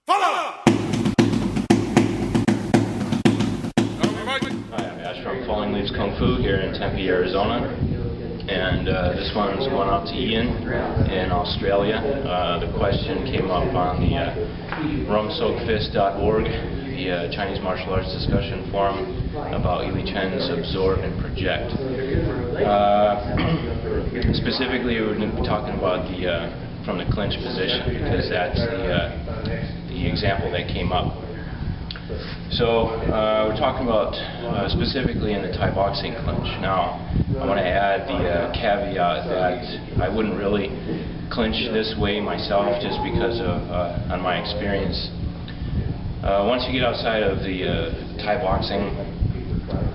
Hi, I'm Ash from Falling Leaves Kung Fu here in Tempe, Arizona. And this one's going out to Ian in Australia. The question came up on the rumsoakfist.org, the Chinese martial arts discussion forum about Yi Chen's absorb and project. Specifically, we're going to be talking about the from the clinch position, because that's the example that came up. So we're talking about specifically in the Thai boxing clinch. Now, I want to add the caveat that I wouldn't really clinch this way myself, just because of on my experience. Once you get outside of the Thai boxing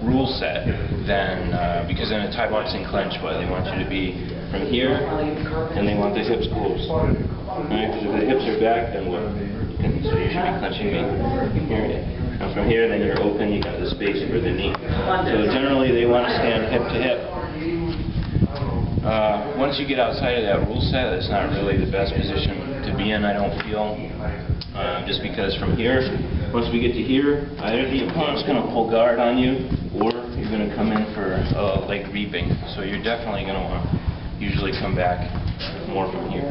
rule set, then because in a Thai boxing clinch, what they want you to be from here, and they want the hips closed. Right? Because if the hips are back, then what? So you should be clenching me here. And from here, then you're open, you got the space for the knee. So generally, they want to stand hip to hip. Once you get outside of that rule set, it's not really the best position to be in, I don't feel. Just because from here, once we get to here, either the opponent's going to pull guard on you, or you're going to come in for leg reaping. So you're definitely going to want to usually come back more from here.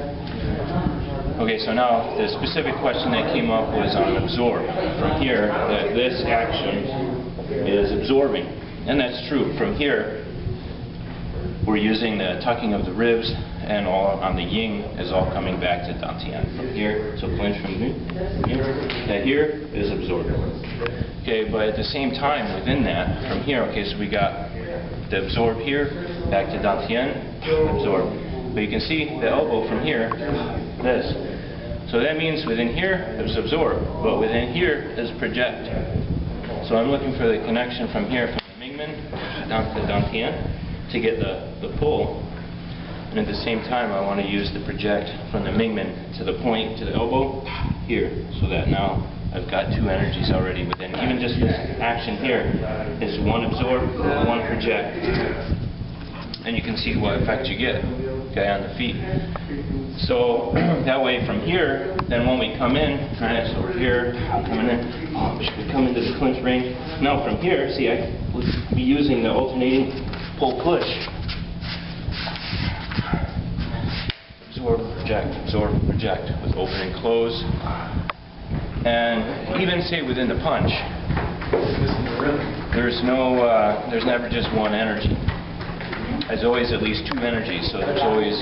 Okay, so now the specific question that came up was on absorb. From here, that this action is absorbing, and that's true. From here, we're using the tucking of the ribs, and all on the yin is all coming back to dantian. From here, so clinch from here. That here is absorbing. Okay, but at the same time, within that, from here, okay, so we got the absorb here, back to dantian, absorb. But you can see the elbow from here, this. So that means within here is absorb, but within here is project. So I'm looking for the connection from here, from the Mingmen down to the dantian, to get the pull. And at the same time, I want to use the project from the Mingmen to the point, to the elbow, here. So that now I've got two energies already within. Even just this action here is one absorb, one project. And you can see what effect you get, okay, on the feet. So that way from here, then when we come in, right, so we're here, coming in, we come into the clinch range. Now from here, see, I would be using the alternating pull-push. Absorb, project, with open and close. And even say within the punch, there's never just one energy. There's always at least two energies, so there's always,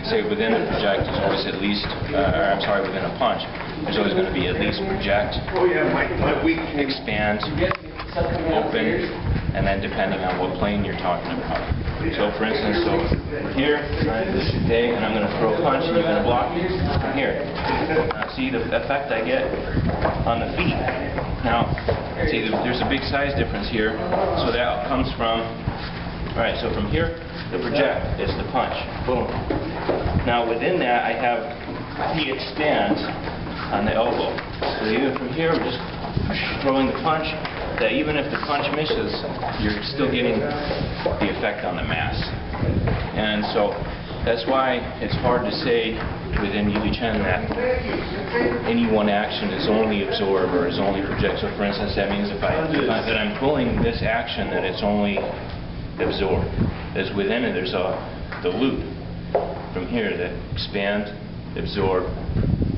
say within a project, there's always at least, within a punch, there's always going to be at least project, expand, open, and then depending on what plane you're talking about. So for instance, so here, right, okay, and I'm going to throw a punch and you're going to block me from here. Now see the effect I get on the feet. Now, see there's a big size difference here, so that comes from, alright, so from here, the project is the punch. Boom. Now within that, I have the expand on the elbow. So even from here, we're just throwing the punch, that even if the punch misses, you're still getting the effect on the mass. And so that's why it's hard to say within Yi Chen that any one action is only absorb or is only project. So for instance, that means that I'm pulling this action, that it's only absorb. As within it, there's the loop from here that expand, absorb,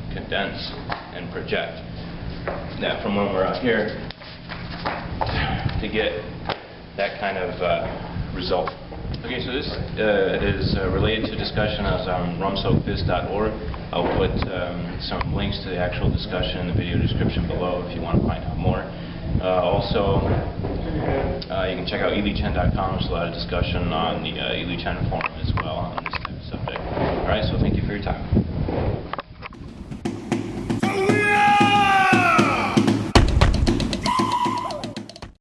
condense, and project. Now from when we're out here to get that kind of result. Okay, so this is related to discussion on rumsoakfist.org. I'll put some links to the actual discussion in the video description below if you want to find out more. Also, you can check out yichen.com. There's a lot of discussion on the Yi Chen forum as well on this type of subject. Alright, so